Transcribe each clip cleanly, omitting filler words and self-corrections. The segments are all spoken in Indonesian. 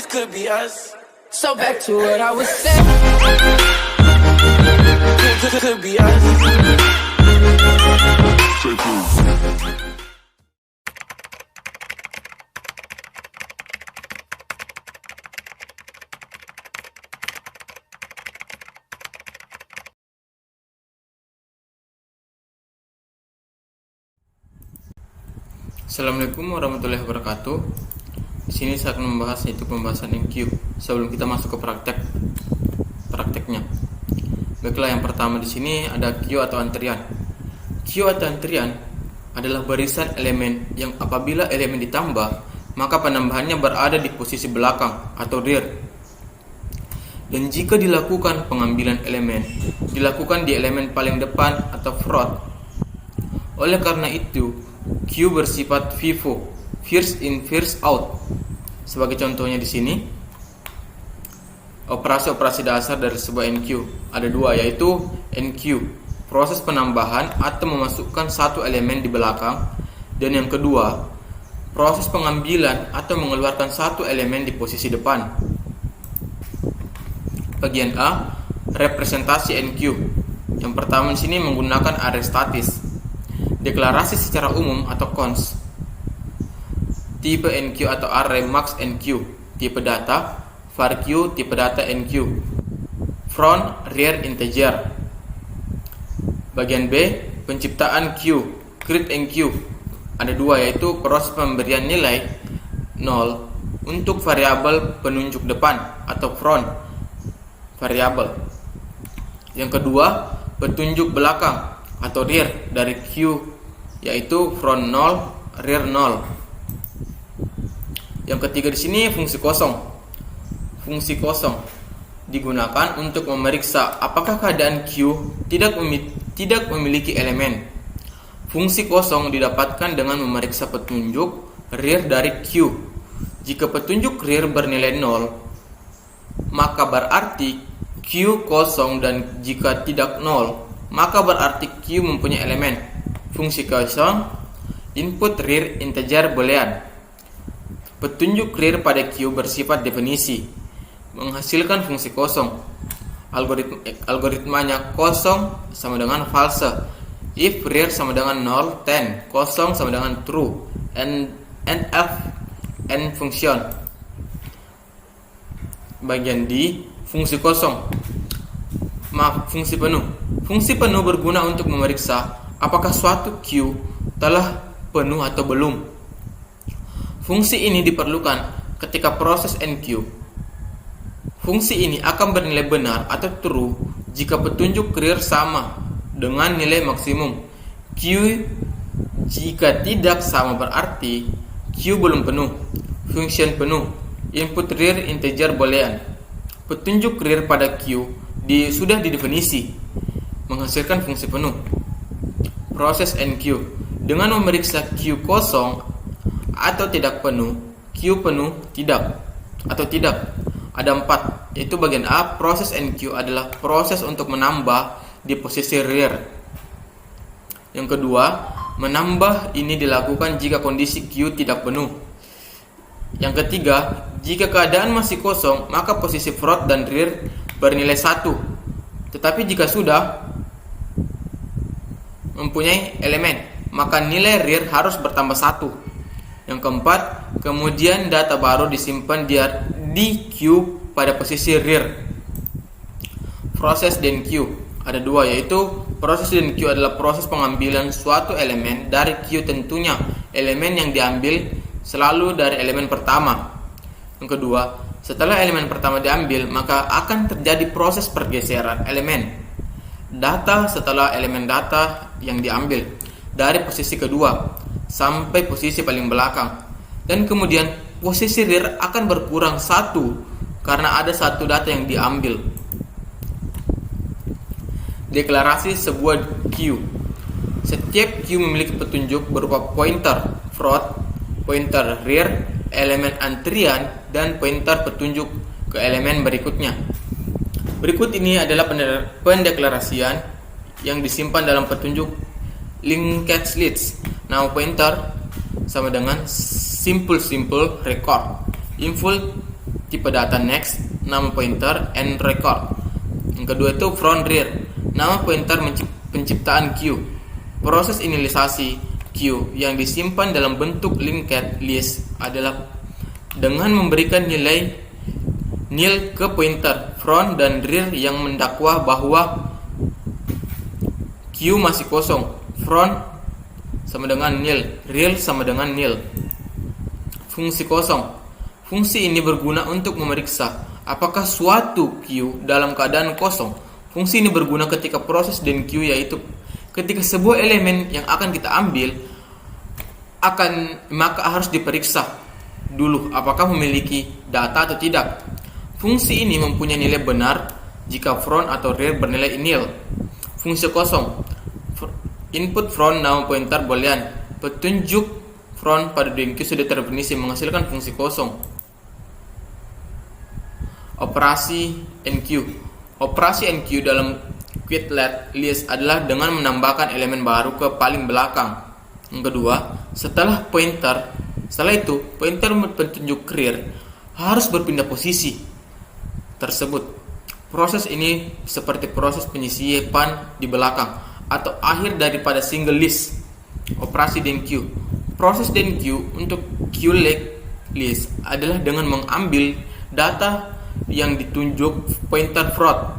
this could be us. So back to what I was saying. Could be us. Assalamualaikum warahmatullahi wabarakatuh. Di sini saya akan membahas yaitu pembahasan NQ. Sebelum kita masuk ke prakteknya. Baiklah, yang pertama di sini ada queue atau antrian. Queue atau antrian adalah barisan elemen yang apabila elemen ditambah, maka penambahannya berada di posisi belakang atau rear. Dan jika dilakukan pengambilan elemen, dilakukan di elemen paling depan atau front. Oleh karena itu, queue bersifat FIFO, first in first out. Sebagai contohnya di sini, operasi-operasi dasar dari sebuah NQ ada dua, yaitu NQ, proses penambahan atau memasukkan satu elemen di belakang, dan yang kedua, proses pengambilan atau mengeluarkan satu elemen di posisi depan. Bagian A, representasi NQ. Yang pertama di sini menggunakan array statis. Deklarasi secara umum atau cons. Tipe NQ atau array max NQ. Tipe data varq, tipe data NQ. Front, rear, integer. Bagian B, penciptaan Q, create NQ. Ada dua, yaitu proses pemberian nilai 0 untuk variabel penunjuk depan atau front variabel. Yang kedua, petunjuk belakang atau rear dari Q, yaitu front 0, rear 0. Yang ketiga di sini fungsi kosong. Fungsi kosong digunakan untuk memeriksa apakah keadaan Q tidak memiliki elemen. Fungsi kosong didapatkan dengan memeriksa petunjuk rear dari Q. Jika petunjuk rear bernilai 0, maka berarti Q kosong, dan jika tidak 0, maka berarti Q mempunyai elemen. Fungsi kosong, input rear integer boolean. Petunjuk rear pada Q bersifat definisi, menghasilkan fungsi kosong. Algoritmanya kosong sama dengan false. If rear sama dengan 0, 10, kosong sama dengan true, and f n function. Bagian D, fungsi kosong. Fungsi penuh. Fungsi penuh berguna untuk memeriksa apakah suatu Q telah penuh atau belum. Fungsi ini diperlukan ketika proses NQ. Fungsi ini akan bernilai benar atau true jika petunjuk rear sama dengan nilai maksimum. Q jika tidak sama berarti Q belum penuh. Function penuh, input rear integer boolean. Petunjuk rear pada Q sudah didefinisi, menghasilkan fungsi penuh. Proses NQ dengan memeriksa Q kosong atau tidak penuh, Q penuh tidak atau tidak. Ada 4, yaitu bagian A, proses NQ adalah proses untuk menambah di posisi rear. Yang kedua, menambah ini dilakukan jika kondisi Q tidak penuh. Yang ketiga, jika keadaan masih kosong, maka posisi front dan rear bernilai 1. Tetapi jika sudah mempunyai elemen, maka nilai rear harus bertambah 1. Yang keempat, kemudian data baru disimpan di Q pada posisi rear. Proses dan Q ada dua, yaitu proses dan Q adalah proses pengambilan suatu elemen dari Q. Tentunya elemen yang diambil selalu dari elemen pertama. Yang kedua, setelah elemen pertama diambil, maka akan terjadi proses pergeseran elemen data setelah elemen data yang diambil dari posisi kedua sampai posisi paling belakang, dan kemudian posisi rear akan berkurang 1 karena ada satu data yang diambil. Deklarasi sebuah Q. Setiap Q memiliki petunjuk berupa pointer front, pointer rear, elemen antrian, dan pointer petunjuk ke elemen berikutnya. Berikut ini adalah pendeklarasian yang disimpan dalam petunjuk linked list. Nama pointer sama dengan simple record, tipe data next, nama pointer, and record. Yang kedua itu front rear, nama pointer penciptaan queue. Proses inisialisasi queue yang disimpan dalam bentuk linked list adalah dengan memberikan nilai nil ke pointer front dan rear yang mendakwa bahwa queue masih kosong. Front sama dengan nil, rear sama dengan nil. Fungsi kosong. Fungsi ini berguna untuk memeriksa apakah suatu queue dalam keadaan kosong. Fungsi ini berguna ketika proses dan queue, yaitu ketika sebuah elemen yang akan kita ambil maka harus diperiksa dulu apakah memiliki data atau tidak. Fungsi ini mempunyai nilai benar jika front atau rear bernilai nil. Fungsi kosong. Input front nama pointer boolean. Petunjuk front pada DNQ sudah terdefinisi menghasilkan fungsi kosong. Operasi NQ. Operasi NQ dalam queued list adalah dengan menambahkan elemen baru ke paling belakang. Yang kedua, setelah itu pointer petunjuk rear harus berpindah posisi tersebut. Proses ini seperti proses penyisipan di belakang atau akhir daripada single list. Operasi DNQ. Proses DNQ untuk queued list adalah dengan mengambil data yang ditunjuk pointer front.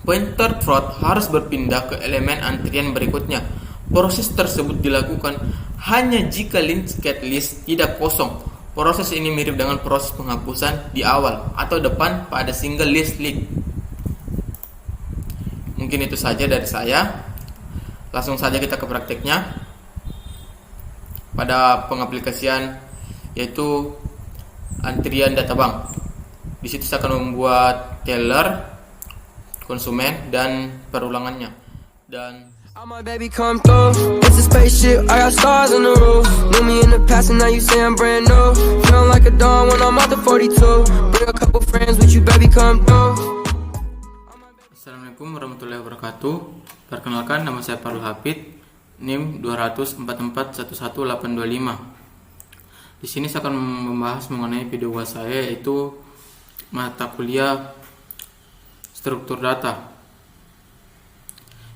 Pointer front harus berpindah ke elemen antrian berikutnya. Proses tersebut dilakukan hanya jika linked list tidak kosong. Proses ini mirip dengan proses penghapusan di awal atau depan pada single list link. Mungkin itu saja dari saya. Langsung saja kita ke prakteknya. Pada pengaplikasian yaitu antrian data bank. Di situ saya akan membuat teller, konsumen, dan perulangannya. Dan All my baby come through. It's a spaceship, I got stars on the roof. Knew me in the past and now you say I'm brand new. Feeling like a dawn when I'm out the 42. Bring a couple friends with you, baby, come through. Assalamualaikum warahmatullahi wabarakatuh. Perkenalkan, nama saya Farul Hafid, NIM 244111825. Di sini saya akan membahas mengenai video saya, yaitu mata kuliah struktur data.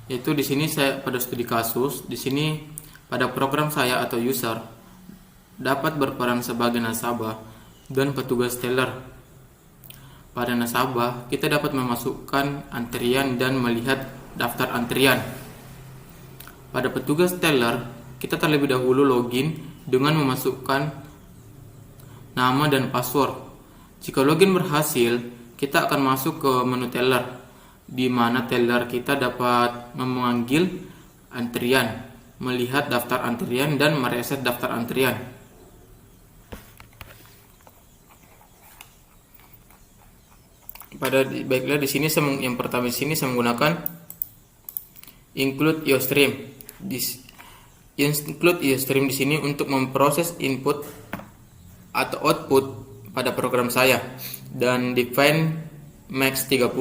Yaitu di sini saya pada studi kasus. Di sini pada program saya atau user dapat berperan sebagai nasabah dan petugas teller. Pada nasabah, kita dapat memasukkan antrian dan melihat daftar antrian. Pada petugas teller, kita terlebih dahulu login dengan memasukkan nama dan password. Jika login berhasil, kita akan masuk ke menu teller, di mana teller kita dapat memanggil antrian, melihat daftar antrian, dan mereset daftar antrian. Baiklah, di sini yang pertama di sini saya menggunakan include iostream. Include iostream di sini untuk memproses input atau output pada program saya, dan define max 30.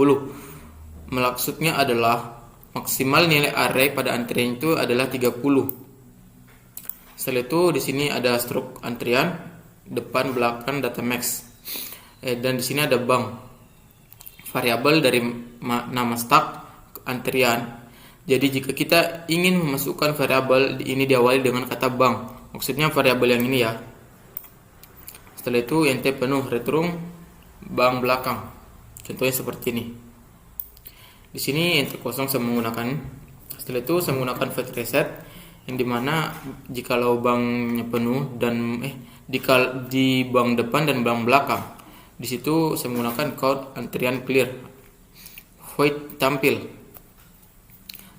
Maksudnya adalah maksimal nilai array pada antrian itu adalah 30. Setelah itu di sini ada struk antrian, depan, belakang, data max. Dan di sini ada bank. Variabel dari nama stack antrian. Jadi jika kita ingin memasukkan variabel ini diawali dengan kata bank, maksudnya variabel yang ini ya. Setelah itu ente penuh return bank belakang. Contohnya seperti ini. Di sini enter kosong saya menggunakan. Setelah itu saya menggunakan void reset, yang dimana jikalau banknya penuh dan di bank depan dan bank belakang, di situ saya menggunakan code antrian clear. Void tampil.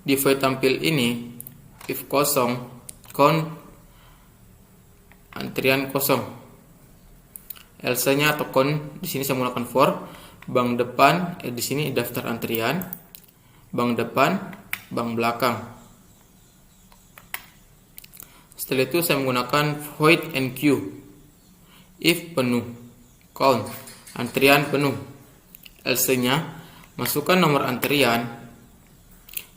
Di void tampil ini, if kosong, count antrian kosong. Else-nya atau count di sini saya menggunakan for. Bank depan, di sini daftar antrian, bank depan, bank belakang. Setelah itu saya menggunakan void enq. If penuh, count antrian penuh. Else-nya masukkan nomor antrian,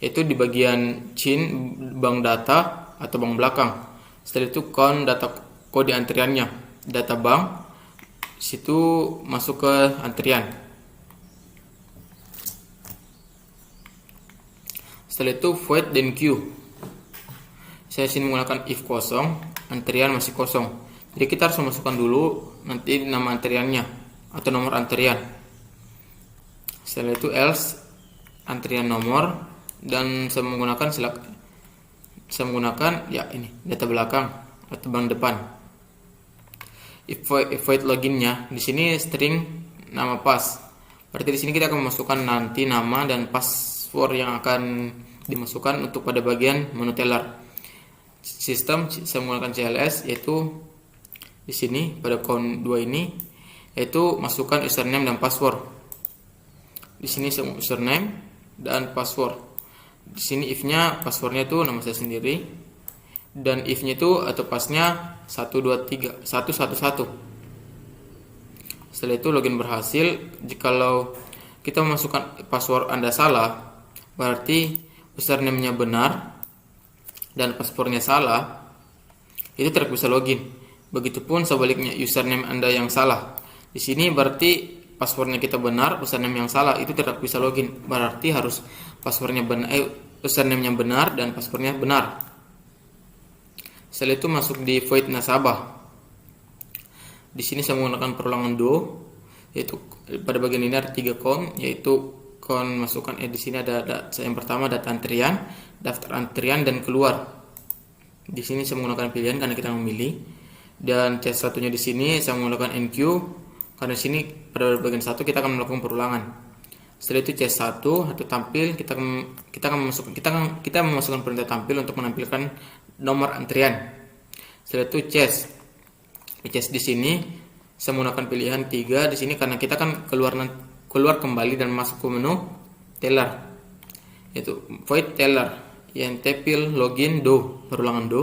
yaitu di bagian chain bank data atau bank belakang. Setelah itu count data kode antriannya, data bank, Di situ masuk ke antrian. Setelah itu void then queue. Saya sini menggunakan if kosong, antrian masih kosong. Jadi kita harus memasukkan dulu nanti nama antriannya atau nomor antrian. Setelah itu else antrian nomor, dan saya menggunakan ya ini data belakang atau bank depan. If void loginnya di sini string nama pas. Berarti di sini kita akan memasukkan nanti nama dan password yang akan dimasukkan untuk pada bagian menu teller. Sistem saya menggunakan CLS, yaitu di sini pada count 2 ini yaitu masukkan username dan password. Di sini username dan password. Di sini if-nya passwordnya itu nama saya sendiri, dan if-nya itu atau pasnya 123 111. Setelah itu login berhasil. Jikalau kita memasukkan password Anda salah, berarti username-nya benar dan passwordnya salah, itu tidak bisa login. Begitupun sebaliknya, username Anda yang salah. Di sini berarti passwordnya kita benar, username yang salah, itu tidak bisa login. Berarti harus passwordnya benar, username-nya benar dan passwordnya benar. Setelah itu masuk di void nasabah. Di sini saya menggunakan perulangan do, yaitu pada bagian ini ada 3 count, yaitu count masukkan di sini ada yang pertama data antrian, daftar antrian dan keluar. Di sini saya menggunakan pilihan karena kita memilih, dan case satunya di sini saya menggunakan enq karena di sini pada bagian 1 kita akan melakukan perulangan. Setelah itu case 1 atau tampil, kita memasukkan perintah tampil untuk menampilkan nomor antrian. Setelah itu case di sini saya menggunakan pilihan 3 di sini karena kita akan keluar kembali dan masuk ke menu teller, yaitu void teller yang tepil login do, perulangan do.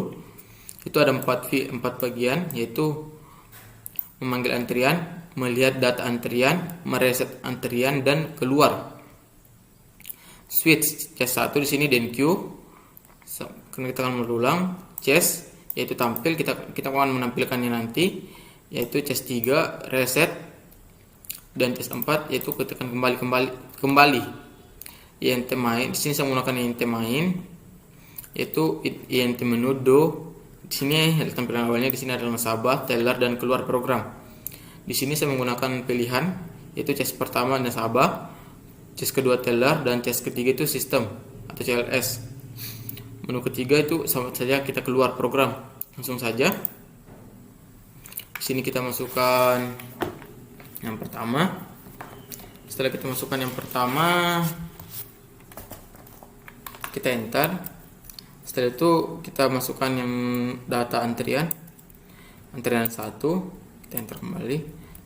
Itu ada 4 bagian, yaitu memanggil antrian, melihat data antrian, mereset antrian, dan keluar. Switch case 1 di sini then queue, karena kita akan berulang. Case yaitu tampil, kita akan menampilkannya nanti, yaitu case 3 reset, dan case 4 yaitu ketekan kembali. INT main, di sini saya menggunakan INT main, yaitu INT menu do. Di sini tampilan awalnya di sini adalah nasabah, teller, dan keluar program. Di sini saya menggunakan pilihan, yaitu case pertama nasabah, case kedua teller, dan case ketiga itu sistem atau CLS. Menu ketiga itu sama saja kita keluar program. Langsung saja. Di sini kita masukkan yang pertama. Setelah kita masukkan yang pertama, kita enter. Setelah itu kita masukkan yang data antrian 1, kita enter kembali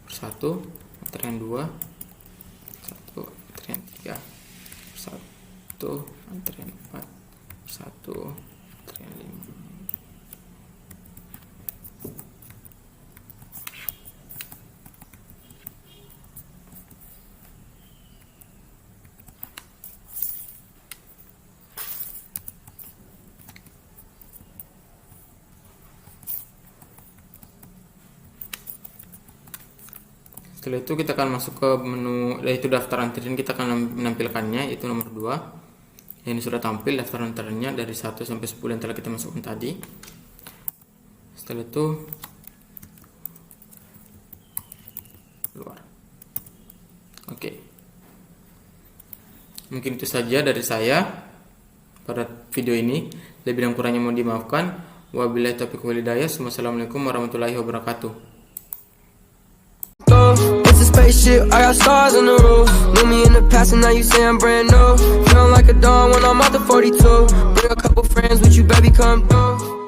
persatu, antrian 2, 1, antrian 3, 1, antrian 4, 1, antrian 5. Setelah itu kita akan masuk ke menu, yaitu daftar antrian, kita akan menampilkannya, yaitu nomor 2. Ini sudah tampil daftar antriannya dari 1 sampai 10 yang telah kita masukkan tadi. Setelah itu keluar. Oke. Mungkin itu saja dari saya pada video ini. Lebih dan kurangnya mohon dimaafkan. Wabillahi taufiq wal hidayah. Wassalamualaikum warahmatullahi wabarakatuh. It's a spaceship, I got stars on the roof. Knew me in the past and now you say I'm brand new. Feeling like a dawn when I'm out the 42. Bring a couple friends with you, baby, come through.